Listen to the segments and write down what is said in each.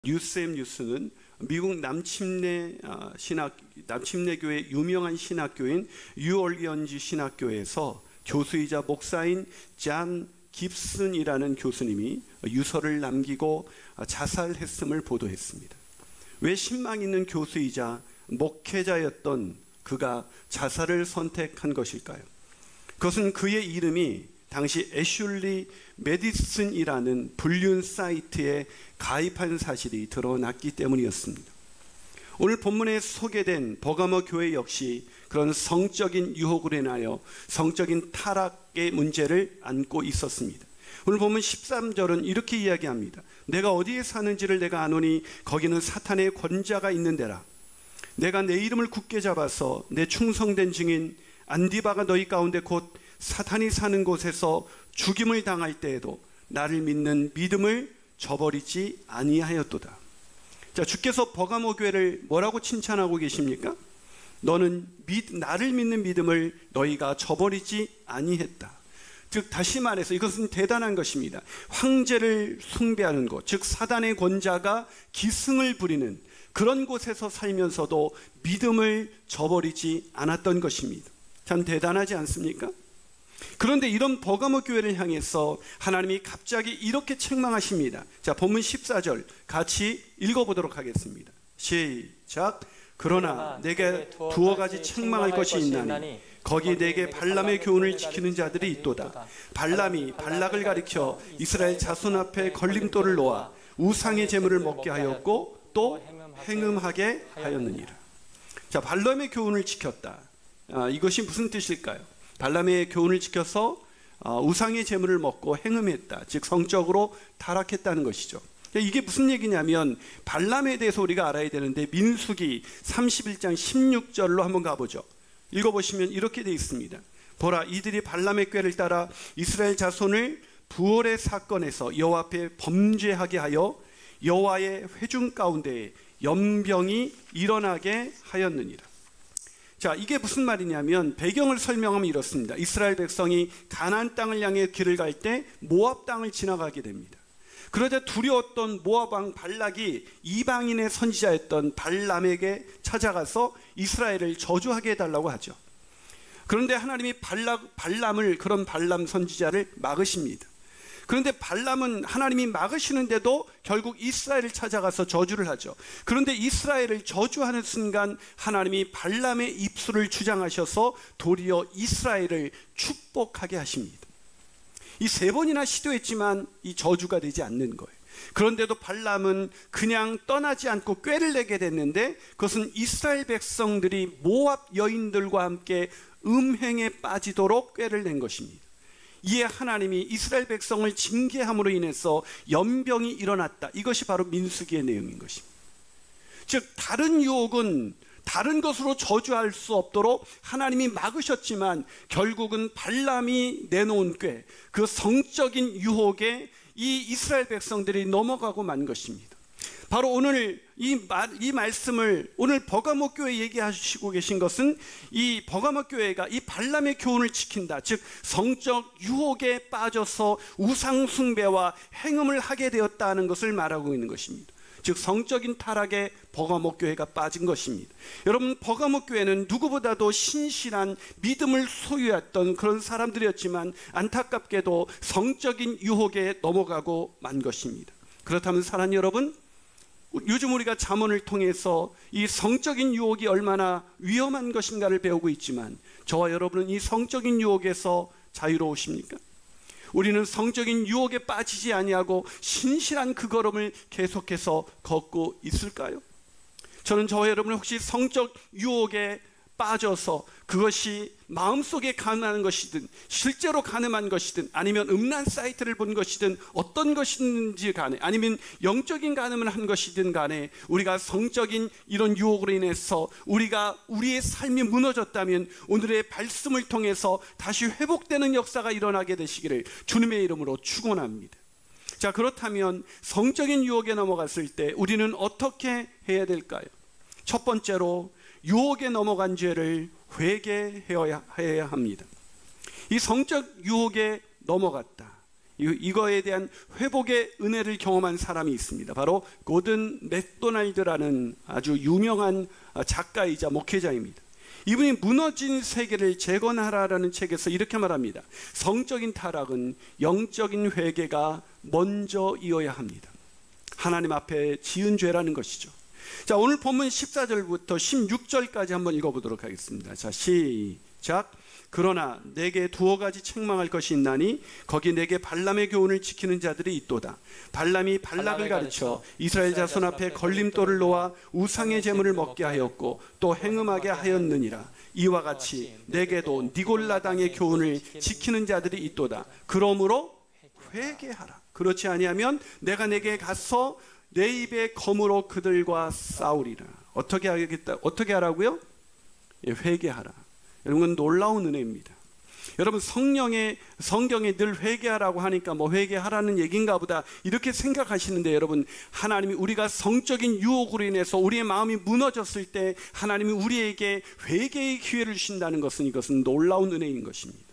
뉴스엠 뉴스는 미국 남침내교회 유명한 신학교인 뉴올리언즈 신학교에서 교수이자 목사인 잔 깁슨이라는 교수님이 유서를 남기고 자살했음을 보도했습니다. 왜 신망 있는 교수이자 목회자였던 그가 자살을 선택한 것일까요? 그것은 그의 이름이 당시 애슐리 메디슨이라는 불륜 사이트에 가입한 사실이 드러났기 때문이었습니다. 오늘 본문에 소개된 버가모 교회 역시 그런 성적인 유혹으로 인하여 성적인 타락의 문제를 안고 있었습니다. 오늘 본문 13절은 이렇게 이야기합니다. 내가 어디에 사는지를 내가 아노니 거기는 사탄의 권자가 있는 데라. 내가 내 이름을 굳게 잡아서 내 충성된 증인 안디바가 너희 가운데 곧 사탄이 사는 곳에서 죽임을 당할 때에도 나를 믿는 믿음을 저버리지 아니하였도다. 자, 주께서 버가모 교회를 뭐라고 칭찬하고 계십니까? 너는 나를 믿는 믿음을 너희가 저버리지 아니했다. 즉 다시 말해서 이것은 대단한 것입니다. 황제를 숭배하는 곳, 즉 사단의 권자가 기승을 부리는 그런 곳에서 살면서도 믿음을 저버리지 않았던 것입니다. 참 대단하지 않습니까? 그런데 이런 버가모 교회를 향해서 하나님이 갑자기 이렇게 책망하십니다. 자, 본문 14절 같이 읽어보도록 하겠습니다. 시작. 그러나 내게 두어 가지 책망할 것이 있나니 거기 내게 발람의 교훈을 지키는 자들이 있도다. 발람이 발락을 가리켜 이스라엘 자손 앞에 걸림돌을 놓아 우상의 제물을 먹게 하였고 또 행음하게 하였느니라. 자, 발람의 교훈을 지켰다. 이것이 무슨 뜻일까요? 발람의 교훈을 지켜서 우상의 제물을 먹고 행음했다. 즉 성적으로 타락했다는 것이죠. 이게 무슨 얘기냐면 발람에 대해서 우리가 알아야 되는데 민수기 31장 16절로 한번 가보죠. 읽어보시면 이렇게 되어 있습니다. 보라, 이들이 발람의 꾀를 따라 이스라엘 자손을 부올의 사건에서 여호와 앞에 범죄하게 하여 여호와의 회중 가운데에 연병이 일어나게 하였느니라. 자, 이게 무슨 말이냐면 배경을 설명하면 이렇습니다. 이스라엘 백성이 가나안 땅을 향해 길을 갈 때 모압 땅을 지나가게 됩니다. 그러자 두려웠던 모압 왕 발락이 이방인의 선지자였던 발람에게 찾아가서 이스라엘을 저주하게 해달라고 하죠. 그런데 하나님이 발람을, 그런 발람 선지자를 막으십니다. 그런데 발람은 하나님이 막으시는데도 결국 이스라엘을 찾아가서 저주를 하죠. 그런데 이스라엘을 저주하는 순간 하나님이 발람의 입술을 주장하셔서 도리어 이스라엘을 축복하게 하십니다. 이 세 번이나 시도했지만 이 저주가 되지 않는 거예요. 그런데도 발람은 그냥 떠나지 않고 꾀를 내게 됐는데 그것은 이스라엘 백성들이 모압 여인들과 함께 음행에 빠지도록 꾀를 낸 것입니다. 이에 하나님이 이스라엘 백성을 징계함으로 인해서 연병이 일어났다. 이것이 바로 민수기의 내용인 것입니다. 즉 다른 유혹은 다른 것으로 저주할 수 없도록 하나님이 막으셨지만 결국은 발람이 내놓은 꾀, 그 성적인 유혹에 이 이스라엘 백성들이 넘어가고 만 것입니다. 바로 오늘 이 말씀을 오늘 버가모 교회 얘기하시고 계신 것은 이 버가모 교회가 이 발람의 교훈을 지킨다. 즉 성적 유혹에 빠져서 우상 숭배와 행음을 하게 되었다는 것을 말하고 있는 것입니다. 즉 성적인 타락에 버가모 교회가 빠진 것입니다. 여러분, 버가모 교회는 누구보다도 신실한 믿음을 소유했던 그런 사람들이었지만 안타깝게도 성적인 유혹에 넘어가고 만 것입니다. 그렇다면 사랑하는 여러분, 요즘 우리가 잠언을 통해서 이 성적인 유혹이 얼마나 위험한 것인가를 배우고 있지만 저와 여러분은 이 성적인 유혹에서 자유로우십니까? 우리는 성적인 유혹에 빠지지 아니하고 신실한 그 걸음을 계속해서 걷고 있을까요? 저는 저와 여러분 혹시 성적 유혹에 빠져서 그것이 마음속에 가늠한 것이든 실제로 가늠한 것이든 아니면 음란 사이트를 본 것이든 어떤 것인지 간에 아니면 영적인 가늠을 한 것이든 간에 우리가 성적인 이런 유혹으로 인해서 우리의 삶이 무너졌다면 오늘의 말씀을 통해서 다시 회복되는 역사가 일어나게 되시기를 주님의 이름으로 축원합니다. 자, 그렇다면 성적인 유혹에 넘어갔을 때 우리는 어떻게 해야 될까요? 첫 번째로 유혹에 넘어간 죄를 회개해야 합니다. 이 성적 유혹에 넘어갔다. 이거에 대한 회복의 은혜를 경험한 사람이 있습니다. 바로 고든 맥도날드라는 아주 유명한 작가이자 목회자입니다. 이분이 무너진 세계를 재건하라라는 책에서 이렇게 말합니다. 성적인 타락은 영적인 회개가 먼저이어야 합니다. 하나님 앞에 지은 죄라는 것이죠. 자, 오늘 본문 14절부터 16절까지 한번 읽어보도록 하겠습니다. 자, 시작. 그러나 내게 두어 가지 책망할 것이 있나니 거기 내게 발람의 교훈을 지키는 자들이 있도다. 발람이 발락을 가르쳐 이스라엘 자손 앞에 걸림돌을 놓아 우상의 제물을 먹게 하였고 또 행음하게 하였느니라. 이와 같이 내게도 니골라 당의 교훈을 지키는 자들이 있도다. 그러므로 회개하라. 그렇지 아니하면 내가 내게 가서 내 입의 검으로 그들과 싸우리라. 어떻게 하라고요? 회개하라. 여러분, 놀라운 은혜입니다. 여러분, 성경에 늘 회개하라고 하니까 뭐 회개하라는 얘기인가 보다 이렇게 생각하시는데, 여러분, 하나님이 우리가 성적인 유혹으로 인해서 우리의 마음이 무너졌을 때 하나님이 우리에게 회개의 기회를 주신다는 것은 이것은 놀라운 은혜인 것입니다.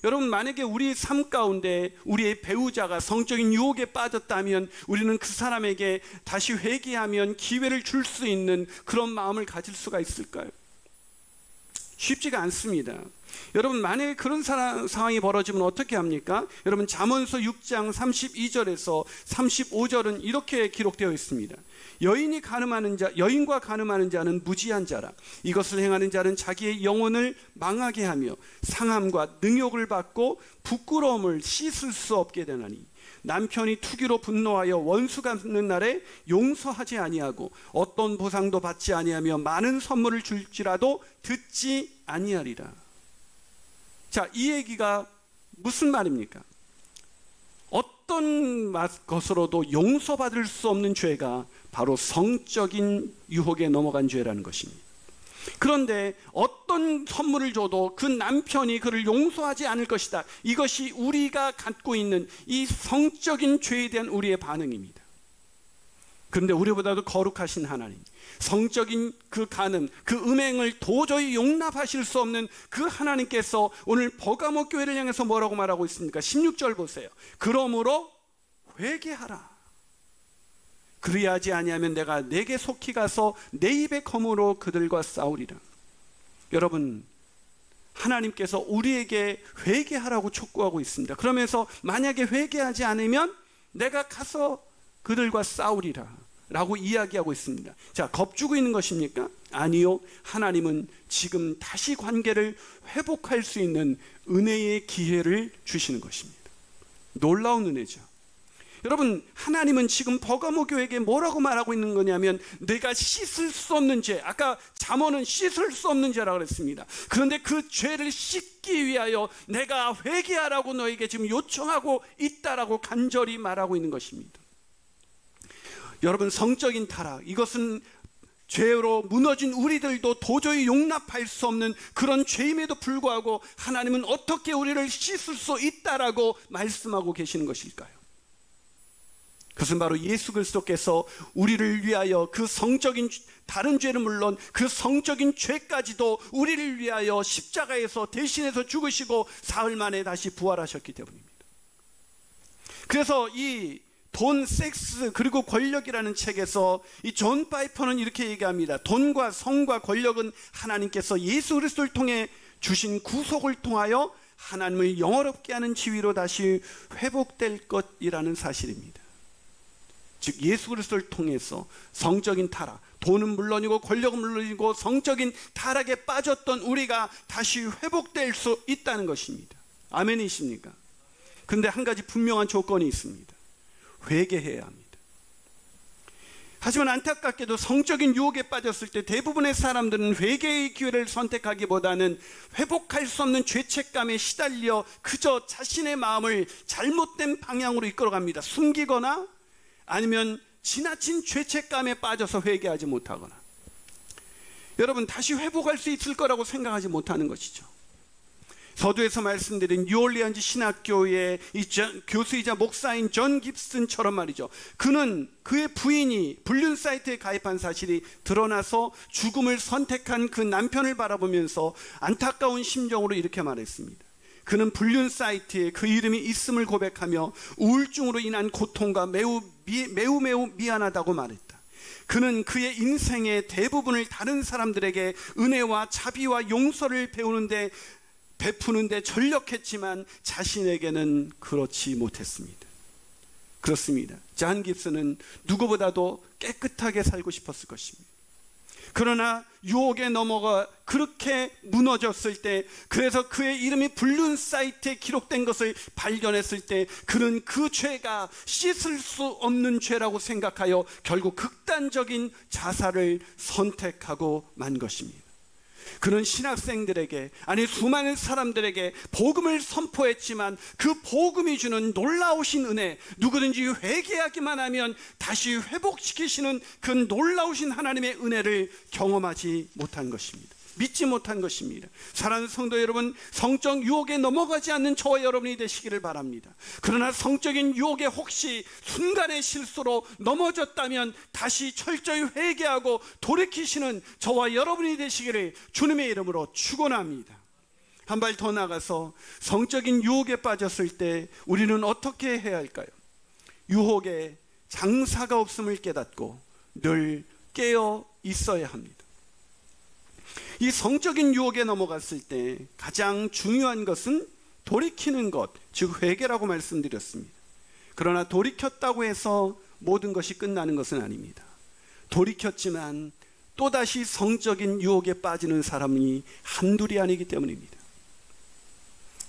여러분, 만약에 우리 삶 가운데 우리의 배우자가 성적인 유혹에 빠졌다면 우리는 그 사람에게 다시 회개하면 기회를 줄 수 있는 그런 마음을 가질 수가 있을까요? 쉽지가 않습니다. 여러분, 만약에 그런 상황이 벌어지면 어떻게 합니까? 여러분, 잠언서 6장 32절에서 35절은 이렇게 기록되어 있습니다. 여인과 가늠하는 자는 무지한 자라. 이것을 행하는 자는 자기의 영혼을 망하게 하며 상함과 능욕을 받고 부끄러움을 씻을 수 없게 되나니, 남편이 투기로 분노하여 원수 갚는 날에 용서하지 아니하고 어떤 보상도 받지 아니하며 많은 선물을 줄지라도 듣지 아니하리라. 자, 이 얘기가 무슨 말입니까? 어떤 것으로도 용서받을 수 없는 죄가 바로 성적인 유혹에 넘어간 죄라는 것입니다. 그런데 어떤 선물을 줘도 그 남편이 그를 용서하지 않을 것이다. 이것이 우리가 갖고 있는 이 성적인 죄에 대한 우리의 반응입니다. 그런데 우리보다도 거룩하신 하나님, 성적인 그 간음, 그 음행을 도저히 용납하실 수 없는 그 하나님께서 오늘 버가모 교회를 향해서 뭐라고 말하고 있습니까? 16절 보세요. 그러므로 회개하라. 그리하지 아니하면 내가 내게 속히 가서 내 입의 검으로 그들과 싸우리라. 여러분, 하나님께서 우리에게 회개하라고 촉구하고 있습니다. 그러면서 만약에 회개하지 않으면 내가 가서 그들과 싸우리라 라고 이야기하고 있습니다. 자, 겁주고 있는 것입니까? 아니요. 하나님은 지금 다시 관계를 회복할 수 있는 은혜의 기회를 주시는 것입니다. 놀라운 은혜죠. 여러분, 하나님은 지금 버가모 교회에게 뭐라고 말하고 있는 거냐면, 내가 씻을 수 없는 죄, 아까 잠언은 씻을 수 없는 죄라고 그랬습니다. 그런데 그 죄를 씻기 위하여 내가 회개하라고 너에게 지금 요청하고 있다라고 간절히 말하고 있는 것입니다. 여러분, 성적인 타락, 이것은 죄로 무너진 우리들도 도저히 용납할 수 없는 그런 죄임에도 불구하고 하나님은 어떻게 우리를 씻을 수 있다라고 말씀하고 계시는 것일까요? 그것은 바로 예수 그리스도께서 우리를 위하여 그 성적인 다른 죄는 물론 그 성적인 죄까지도 우리를 위하여 십자가에서 대신해서 죽으시고 사흘 만에 다시 부활하셨기 때문입니다. 그래서 이 돈, 섹스, 그리고 권력이라는 책에서 이 존 파이퍼는 이렇게 얘기합니다. 돈과 성과 권력은 하나님께서 예수 그리스도를 통해 주신 구속을 통하여 하나님을 영화롭게 하는 지위로 다시 회복될 것이라는 사실입니다. 즉, 예수 그리스도를 통해서 성적인 타락, 돈은 물론이고 권력은 물론이고 성적인 타락에 빠졌던 우리가 다시 회복될 수 있다는 것입니다. 아멘이십니까? 그런데 한 가지 분명한 조건이 있습니다. 회개해야 합니다. 하지만 안타깝게도 성적인 유혹에 빠졌을 때 대부분의 사람들은 회개의 기회를 선택하기보다는 회복할 수 없는 죄책감에 시달려 그저 자신의 마음을 잘못된 방향으로 이끌어갑니다. 숨기거나 아니면 지나친 죄책감에 빠져서 회개하지 못하거나, 여러분, 다시 회복할 수 있을 거라고 생각하지 못하는 것이죠. 서두에서 말씀드린 뉴올리언즈 신학교의 교수이자 목사인 존 깁슨처럼 말이죠. 그는 그의 부인이 불륜 사이트에 가입한 사실이 드러나서 죽음을 선택한 그 남편을 바라보면서 안타까운 심정으로 이렇게 말했습니다. 그는 불륜 사이트에 그 이름이 있음을 고백하며 우울증으로 인한 고통과 매우 미안하다고 말했다. 그는 그의 인생의 대부분을 다른 사람들에게 은혜와 자비와 용서를 베푸는데 전력했지만 자신에게는 그렇지 못했습니다. 그렇습니다. 잔 깁슨은 누구보다도 깨끗하게 살고 싶었을 것입니다. 그러나 유혹에 넘어가 그렇게 무너졌을 때, 그래서 그의 이름이 불륜 사이트에 기록된 것을 발견했을 때, 그는 그 죄가 씻을 수 없는 죄라고 생각하여 결국 극단적인 자살을 선택하고 만 것입니다. 그는 신학생들에게, 아니 수많은 사람들에게 복음을 선포했지만 그 복음이 주는 놀라우신 은혜, 누구든지 회개하기만 하면 다시 회복시키시는 그 놀라우신 하나님의 은혜를 경험하지 못한 것입니다. 믿지 못한 것입니다. 사랑하는 성도 여러분, 성적 유혹에 넘어가지 않는 저와 여러분이 되시기를 바랍니다. 그러나 성적인 유혹에 혹시 순간의 실수로 넘어졌다면 다시 철저히 회개하고 돌이키시는 저와 여러분이 되시기를 주님의 이름으로 축원합니다. 한 발 더 나가서 성적인 유혹에 빠졌을 때 우리는 어떻게 해야 할까요? 유혹에 장사가 없음을 깨닫고 늘 깨어 있어야 합니다. 이 성적인 유혹에 넘어갔을 때 가장 중요한 것은 돌이키는 것, 즉 회개라고 말씀드렸습니다. 그러나 돌이켰다고 해서 모든 것이 끝나는 것은 아닙니다. 돌이켰지만 또다시 성적인 유혹에 빠지는 사람이 한둘이 아니기 때문입니다.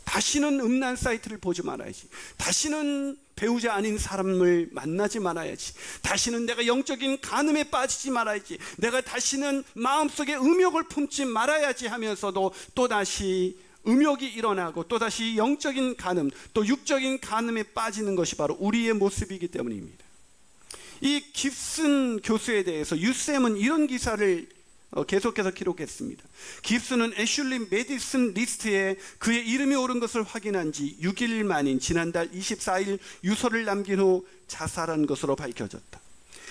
다시는 음란 사이트를 보지 말아야지, 다시는 배우자 아닌 사람을 만나지 말아야지, 다시는 내가 영적인 간음에 빠지지 말아야지, 내가 다시는 마음속에 음욕을 품지 말아야지 하면서도 또다시 음욕이 일어나고 또다시 영적인 간음, 또 육적인 간음에 빠지는 것이 바로 우리의 모습이기 때문입니다. 이 깁슨 교수에 대해서 유쌤은 이런 기사를 계속해서 기록했습니다. 깁슨은 애슐리 메디슨 리스트에 그의 이름이 오른 것을 확인한 지 6일 만인 지난달 24일 유서를 남긴 후 자살한 것으로 밝혀졌다.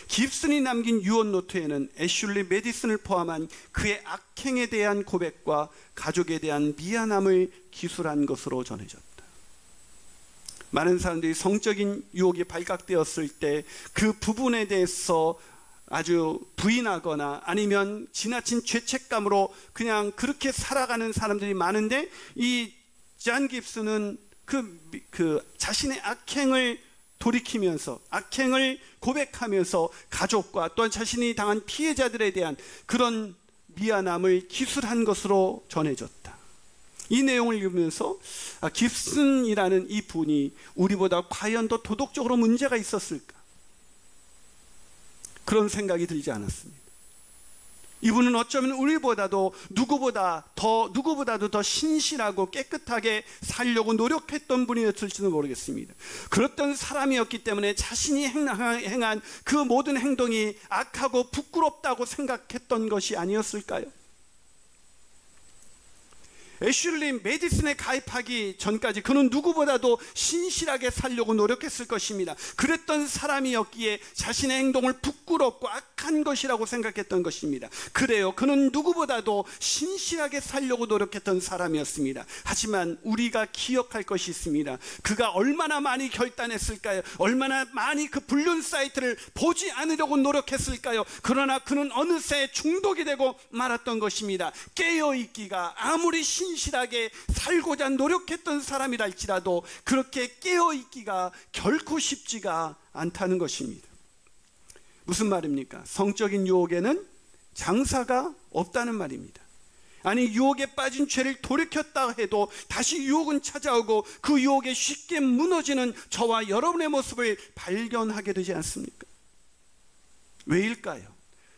깁슨이 남긴 유언 노트에는 애슐리 메디슨을 포함한 그의 악행에 대한 고백과 가족에 대한 미안함을 기술한 것으로 전해졌다. 많은 사람들이 성적인 유혹이 발각되었을 때 그 부분에 대해서 아주 부인하거나 아니면 지나친 죄책감으로 그냥 그렇게 살아가는 사람들이 많은데, 이 잔 깁슨은 그 자신의 악행을 돌이키면서, 악행을 고백하면서 가족과 또한 자신이 당한 피해자들에 대한 그런 미안함을 기술한 것으로 전해졌다. 이 내용을 읽으면서 깁슨이라는 이 분이 우리보다 과연 더 도덕적으로 문제가 있었을까, 그런 생각이 들지 않았습니다. 이분은 어쩌면 우리보다도 누구보다도 더 신실하고 깨끗하게 살려고 노력했던 분이었을지도 모르겠습니다. 그랬던 사람이었기 때문에 자신이 행한 그 모든 행동이 악하고 부끄럽다고 생각했던 것이 아니었을까요? 애슐리 메디슨에 가입하기 전까지 그는 누구보다도 신실하게 살려고 노력했을 것입니다. 그랬던 사람이었기에 자신의 행동을 부끄럽고 악한 것이라고 생각했던 것입니다. 그래요, 그는 누구보다도 신실하게 살려고 노력했던 사람이었습니다. 하지만 우리가 기억할 것이 있습니다. 그가 얼마나 많이 결단했을까요? 얼마나 많이 그 불륜 사이트를 보지 않으려고 노력했을까요? 그러나 그는 어느새 중독이 되고 말았던 것입니다. 깨어있기가 아무리 신실하게 살고자 노력했던 사람이라 할지라도 그렇게 깨어있기가 결코 쉽지가 않다는 것입니다. 무슨 말입니까? 성적인 유혹에는 장사가 없다는 말입니다. 아니, 유혹에 빠진 죄를 돌이켰다 해도 다시 유혹은 찾아오고 그 유혹에 쉽게 무너지는 저와 여러분의 모습을 발견하게 되지 않습니까? 왜일까요?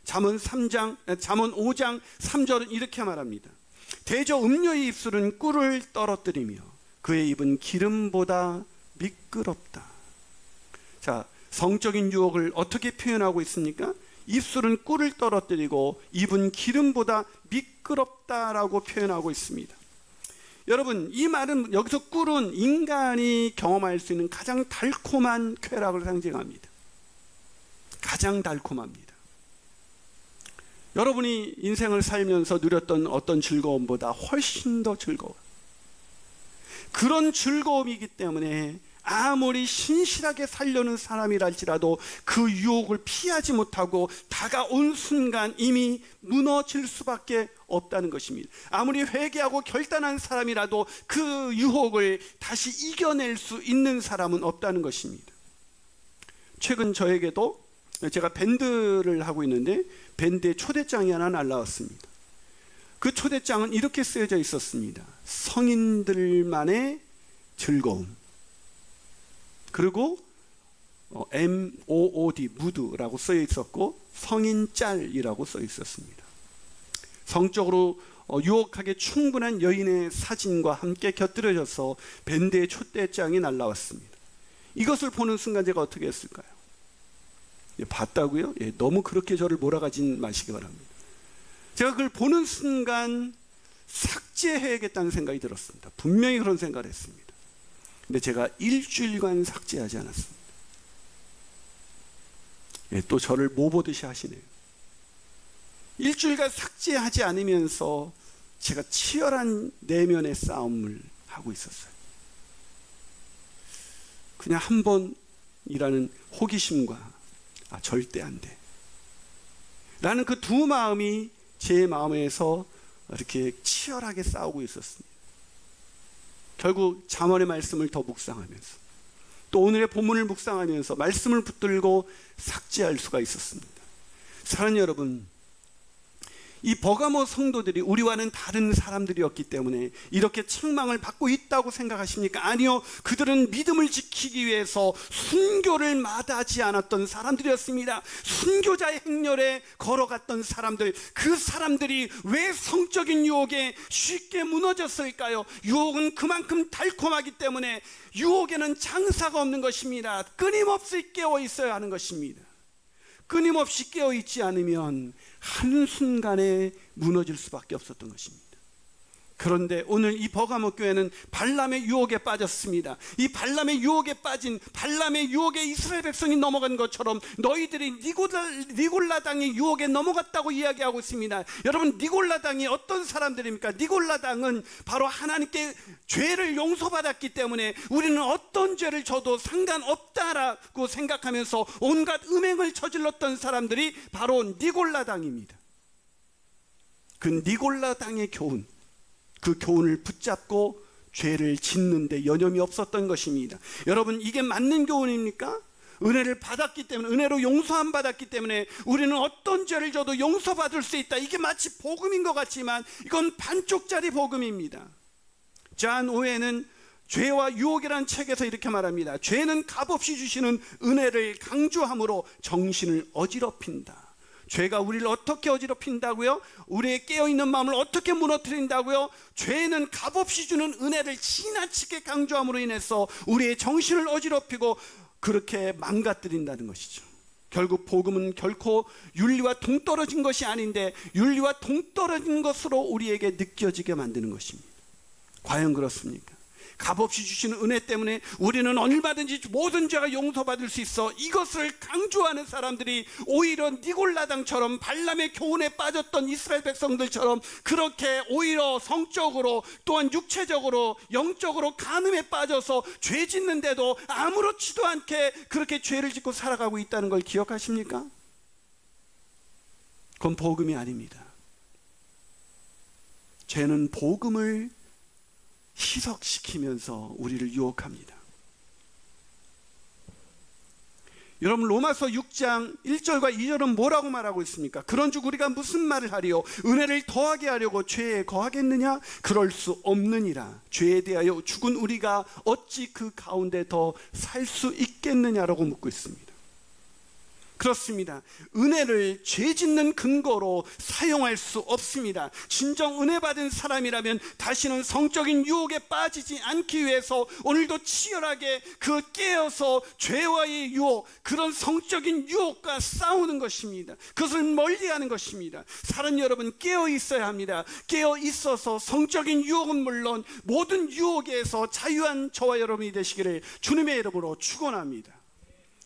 잠언 5장 3절은 이렇게 말합니다. 대저 음료의 입술은 꿀을 떨어뜨리며 그의 입은 기름보다 미끄럽다. 자, 성적인 유혹을 어떻게 표현하고 있습니까? 입술은 꿀을 떨어뜨리고 입은 기름보다 미끄럽다라고 표현하고 있습니다. 여러분, 이 말은, 여기서 꿀은 인간이 경험할 수 있는 가장 달콤한 쾌락을 상징합니다. 가장 달콤합니다. 여러분이 인생을 살면서 누렸던 어떤 즐거움보다 훨씬 더 즐거워요. 그런 즐거움이기 때문에 아무리 신실하게 살려는 사람이랄지라도 그 유혹을 피하지 못하고 다가온 순간 이미 무너질 수밖에 없다는 것입니다. 아무리 회개하고 결단한 사람이라도 그 유혹을 다시 이겨낼 수 있는 사람은 없다는 것입니다. 최근 저에게도, 제가 밴드를 하고 있는데 밴드에 초대장이 하나 날라왔습니다. 그 초대장은 이렇게 쓰여져 있었습니다. 성인들만의 즐거움. 그리고 MOOD, 무드라고 써 있었고 성인짤이라고 써 있었습니다. 성적으로 유혹하기 충분한 여인의 사진과 함께 곁들여져서 밴드의 초대장이 날라왔습니다. 이것을 보는 순간 제가 어떻게 했을까요? 봤다고요? 너무 그렇게 저를 몰아가진 마시기 바랍니다. 제가 그걸 보는 순간 삭제해야겠다는 생각이 들었습니다. 분명히 그런 생각을 했습니다. 근데 제가 일주일간 삭제하지 않았습니다. 또 저를 못 보듯이 하시네요. 일주일간 삭제하지 않으면서 제가 치열한 내면의 싸움을 하고 있었어요. 그냥 한 번이라는 호기심과 절대 안 돼 라는 그 두 마음이 제 마음에서 이렇게 치열하게 싸우고 있었습니다. 결국 잠언의 말씀을 더 묵상하면서 또 오늘의 본문을 묵상하면서 말씀을 붙들고 삭제할 수가 있었습니다. 사랑하는 여러분, 이 버가모 성도들이 우리와는 다른 사람들이었기 때문에 이렇게 책망을 받고 있다고 생각하십니까? 아니요, 그들은 믿음을 지키기 위해서 순교를 마다하지 않았던 사람들이었습니다. 순교자의 행렬에 걸어갔던 사람들, 그 사람들이 왜 성적인 유혹에 쉽게 무너졌을까요? 유혹은 그만큼 달콤하기 때문에 유혹에는 장사가 없는 것입니다. 끊임없이 깨어 있어야 하는 것입니다. 끊임없이 깨어 있지 않으면 한순간에 무너질 수밖에 없었던 것입니다. 그런데 오늘 이 버가모 교회는 발람의 유혹에 빠졌습니다. 이 발람의 유혹에 빠진, 발람의 유혹에 이스라엘 백성이 넘어간 것처럼 너희들이 니골라 당의 유혹에 넘어갔다고 이야기하고 있습니다. 여러분, 니골라 당이 어떤 사람들입니까? 니골라 당은 바로 하나님께 죄를 용서받았기 때문에 우리는 어떤 죄를 져도 상관없다라고 생각하면서 온갖 음행을 저질렀던 사람들이 바로 니골라 당입니다. 그 니골라 당의 교훈, 그 교훈을 붙잡고 죄를 짓는데 여념이 없었던 것입니다. 여러분, 이게 맞는 교훈입니까? 은혜를 받았기 때문에, 은혜로 용서함 받았기 때문에 우리는 어떤 죄를 져도 용서받을 수 있다. 이게 마치 복음인 것 같지만 이건 반쪽짜리 복음입니다. 존 오웬은 죄와 유혹이라는 책에서 이렇게 말합니다. 죄는 값없이 주시는 은혜를 강조함으로 정신을 어지럽힌다. 죄가 우리를 어떻게 어지럽힌다고요? 우리의 깨어있는 마음을 어떻게 무너뜨린다고요? 죄는 값없이 주는 은혜를 지나치게 강조함으로 인해서 우리의 정신을 어지럽히고 그렇게 망가뜨린다는 것이죠. 결국 복음은 결코 윤리와 동떨어진 것이 아닌데 윤리와 동떨어진 것으로 우리에게 느껴지게 만드는 것입니다. 과연 그렇습니까? 값없이 주시는 은혜 때문에 우리는 얼마든지 모든 죄가 용서받을 수 있어, 이것을 강조하는 사람들이 오히려 니골라당처럼 발람의 교훈에 빠졌던 이스라엘 백성들처럼 그렇게 오히려 성적으로 또한 육체적으로 영적으로 간음에 빠져서 죄 짓는데도 아무렇지도 않게 그렇게 죄를 짓고 살아가고 있다는 걸 기억하십니까? 그건 복음이 아닙니다. 죄는 복음을 희석시키면서 우리를 유혹합니다. 여러분, 로마서 6장 1절과 2절은 뭐라고 말하고 있습니까? 그런즉 우리가 무슨 말을 하리요? 은혜를 더하게 하려고 죄에 거하겠느냐? 그럴 수 없느니라. 죄에 대하여 죽은 우리가 어찌 그 가운데 더 살 수 있겠느냐라고 묻고 있습니다. 그렇습니다. 은혜를 죄 짓는 근거로 사용할 수 없습니다. 진정 은혜 받은 사람이라면 다시는 성적인 유혹에 빠지지 않기 위해서 오늘도 치열하게 그 깨어서 죄와의 유혹, 그런 성적인 유혹과 싸우는 것입니다. 그것을 멀리하는 것입니다. 사랑하는 여러분, 깨어 있어야 합니다. 깨어 있어서 성적인 유혹은 물론 모든 유혹에서 자유한 저와 여러분이 되시기를 주님의 이름으로 축원합니다.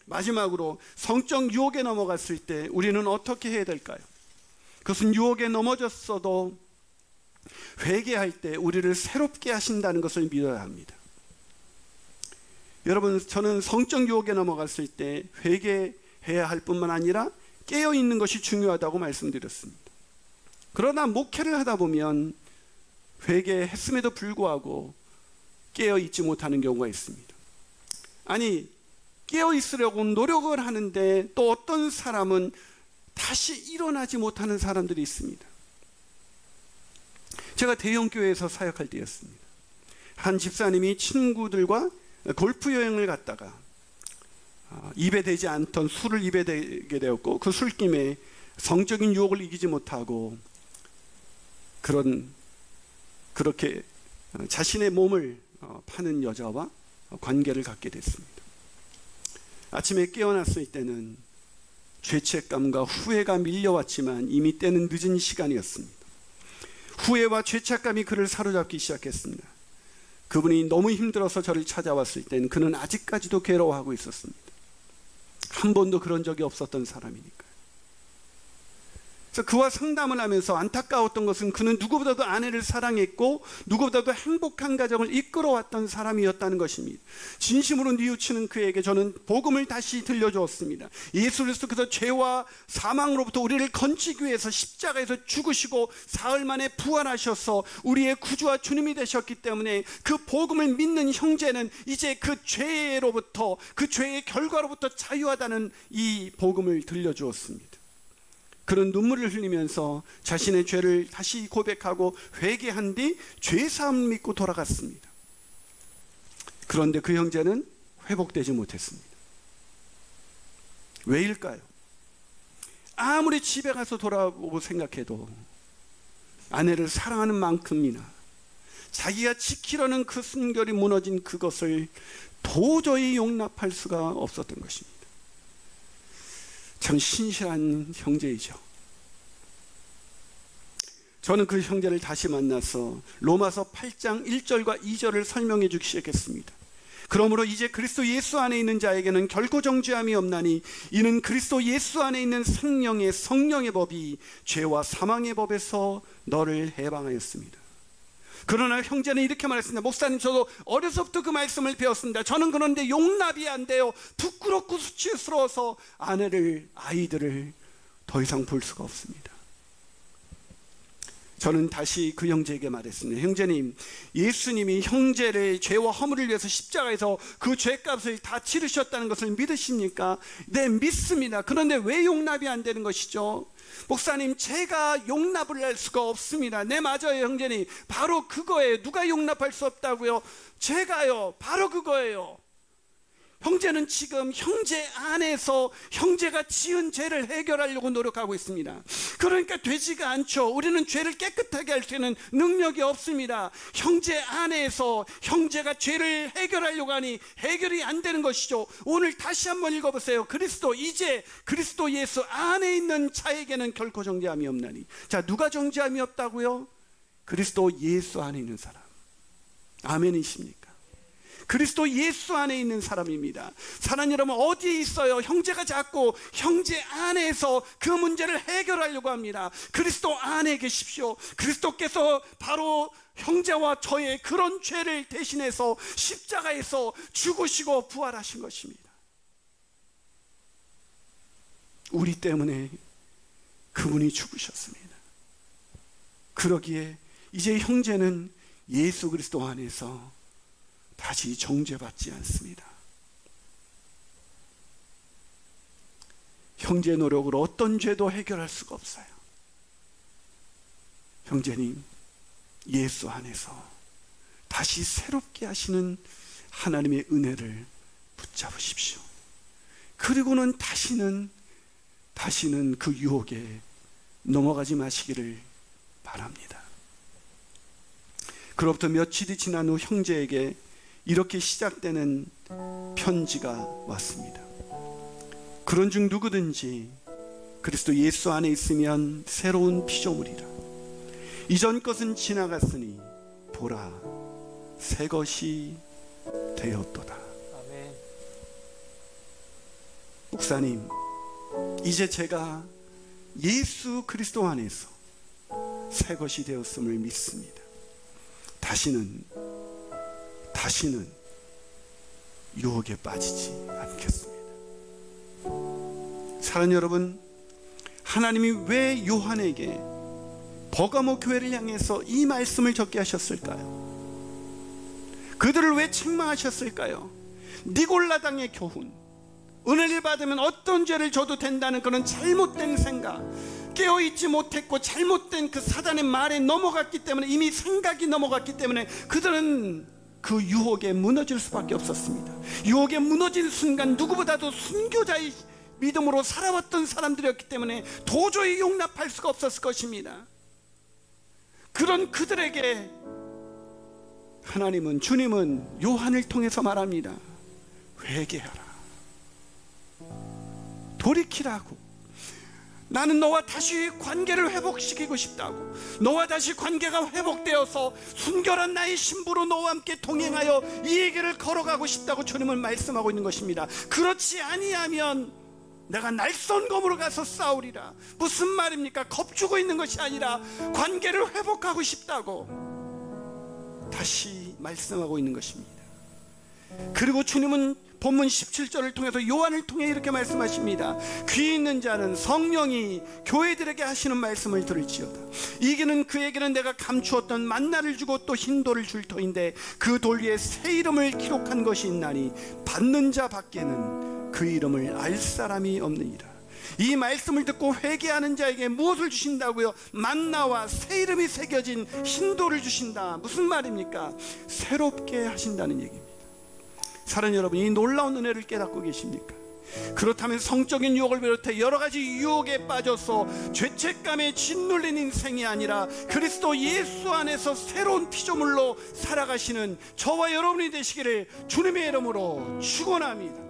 마지막으로 성적 유혹에 넘어갔을 때 우리는 어떻게 해야 될까요? 그것은 유혹에 넘어졌어도 회개할 때 우리를 새롭게 하신다는 것을 믿어야 합니다. 여러분, 저는 성적 유혹에 넘어갔을 때 회개해야 할 뿐만 아니라 깨어있는 것이 중요하다고 말씀드렸습니다. 그러나 목회를 하다 보면 회개했음에도 불구하고 깨어있지 못하는 경우가 있습니다. 아니, 깨어있으려고 노력을 하는데 또 어떤 사람은 다시 일어나지 못하는 사람들이 있습니다. 제가 대형교회에서 사역할 때였습니다. 한 집사님이 친구들과 골프 여행을 갔다가 입에 대지 않던 술을 입에 대게 되었고, 그 술김에 성적인 유혹을 이기지 못하고 그렇게 자신의 몸을 파는 여자와 관계를 갖게 됐습니다. 아침에 깨어났을 때는 죄책감과 후회가 밀려왔지만 이미 때는 늦은 시간이었습니다. 후회와 죄책감이 그를 사로잡기 시작했습니다. 그분이 너무 힘들어서 저를 찾아왔을 때는 그는 아직까지도 괴로워하고 있었습니다. 한 번도 그런 적이 없었던 사람이니까요. 그래서 그와 상담을 하면서 안타까웠던 것은 그는 누구보다도 아내를 사랑했고 누구보다도 행복한 가정을 이끌어왔던 사람이었다는 것입니다. 진심으로 뉘우치는 그에게 저는 복음을 다시 들려주었습니다. 예수 그리스도께서 죄와 사망으로부터 우리를 건지기 위해서 십자가에서 죽으시고 사흘 만에 부활하셔서 우리의 구주와 주님이 되셨기 때문에 그 복음을 믿는 형제는 이제 그 죄로부터, 그 죄의 결과로부터 자유하다는 이 복음을 들려주었습니다. 그런 눈물을 흘리면서 자신의 죄를 다시 고백하고 회개한 뒤 죄사함을 믿고 돌아갔습니다. 그런데 그 형제는 회복되지 못했습니다. 왜일까요? 아무리 집에 가서 돌아보고 생각해도 아내를 사랑하는 만큼이나 자기가 지키려는 그 순결이 무너진 그것을 도저히 용납할 수가 없었던 것입니다. 참 신실한 형제이죠. 저는 그 형제를 다시 만나서 로마서 8장 1절과 2절을 설명해 주기 시작했습니다. 그러므로 이제 그리스도 예수 안에 있는 자에게는 결코 정죄함이 없나니 이는 그리스도 예수 안에 있는 생명의 성령의 법이 죄와 사망의 법에서 너를 해방하였습니다. 그러나 형제는 이렇게 말했습니다. 목사님, 저도 어려서부터 그 말씀을 배웠습니다. 저는 그런데 용납이 안 돼요. 부끄럽고 수치스러워서 아이들을 더 이상 볼 수가 없습니다. 저는 다시 그 형제에게 말했습니다. 형제님, 예수님이 형제를 죄와 허물을 위해서 십자가에서 그 죄값을 다 치르셨다는 것을 믿으십니까? 네, 믿습니다. 그런데 왜 용납이 안 되는 것이죠? 목사님, 제가 용납을 할 수가 없습니다. 네, 맞아요 형제님, 바로 그거예요. 누가 용납할 수 없다고요? 제가요. 바로 그거예요. 형제는 지금 형제 안에서 형제가 지은 죄를 해결하려고 노력하고 있습니다. 그러니까 되지가 않죠. 우리는 죄를 깨끗하게 할 수 있는 능력이 없습니다. 형제 안에서 형제가 죄를 해결하려고 하니 해결이 안 되는 것이죠. 오늘 다시 한번 읽어보세요. 이제 그리스도 예수 안에 있는 자에게는 결코 정죄함이 없나니. 자, 누가 정죄함이 없다고요? 그리스도 예수 안에 있는 사람. 아멘이십니까? 그리스도 예수 안에 있는 사람입니다. 사랑하는 여러분, 어디에 있어요? 형제가 자꾸 형제 안에서 그 문제를 해결하려고 합니다. 그리스도 안에 계십시오. 그리스도께서 바로 형제와 저의 그런 죄를 대신해서 십자가에서 죽으시고 부활하신 것입니다. 우리 때문에 그분이 죽으셨습니다. 그러기에 이제 형제는 예수 그리스도 안에서 다시 정죄받지 않습니다. 형제 노력으로 어떤 죄도 해결할 수가 없어요. 형제님, 예수 안에서 다시 새롭게 하시는 하나님의 은혜를 붙잡으십시오. 그리고는 다시는 그 유혹에 넘어가지 마시기를 바랍니다. 그로부터 며칠이 지난 후 형제에게 이렇게 시작되는 편지가 왔습니다. 그런 중 누구든지 그리스도 예수 안에 있으면 새로운 피조물이라. 이전 것은 지나갔으니 보라, 새 것이 되었도다. 아멘. 목사님, 이제 제가 예수 그리스도 안에서 새 것이 되었음을 믿습니다. 다시는 유혹에 빠지지 않겠습니다. 사랑하는 여러분, 하나님이 왜 요한에게 버가모 교회를 향해서 이 말씀을 적게 하셨을까요? 그들을 왜 책망하셨을까요? 니골라당의 교훈, 은혜를 받으면 어떤 죄를 져도 된다는 그런 잘못된 생각, 깨어있지 못했고 잘못된 그 사단의 말에 넘어갔기 때문에, 이미 생각이 넘어갔기 때문에 그들은 그 유혹에 무너질 수밖에 없었습니다. 유혹에 무너진 순간 누구보다도 순교자의 믿음으로 살아왔던 사람들이었기 때문에 도저히 용납할 수가 없었을 것입니다. 그런 그들에게 주님은 요한을 통해서 말합니다. 회개하라, 돌이키라고. 나는 너와 다시 관계를 회복시키고 싶다고. 너와 다시 관계가 회복되어서 순결한 나의 신부로 너와 함께 동행하여 이 길을 걸어가고 싶다고 주님은 말씀하고 있는 것입니다. 그렇지 아니하면 내가 날선검으로 가서 싸우리라. 무슨 말입니까? 겁주고 있는 것이 아니라 관계를 회복하고 싶다고 다시 말씀하고 있는 것입니다. 그리고 주님은 본문 17절을 통해서 요한을 통해 이렇게 말씀하십니다. 귀 있는 자는 성령이 교회들에게 하시는 말씀을 들을지어다. 이기는 그에게는 내가 감추었던 만나를 주고 또 흰돌을 줄 터인데 그 돌 위에 새 이름을 기록한 것이 있나니 받는 자 밖에는 그 이름을 알 사람이 없느니라. 이 말씀을 듣고 회개하는 자에게 무엇을 주신다고요? 만나와 새 이름이 새겨진 흰돌을 주신다. 무슨 말입니까? 새롭게 하신다는 얘기입니다. 사랑하는 여러분, 이 놀라운 은혜를 깨닫고 계십니까? 그렇다면 성적인 유혹을 비롯해 여러 가지 유혹에 빠져서 죄책감에 짓눌린 인생이 아니라 그리스도 예수 안에서 새로운 피조물로 살아가시는 저와 여러분이 되시기를 주님의 이름으로 축원합니다.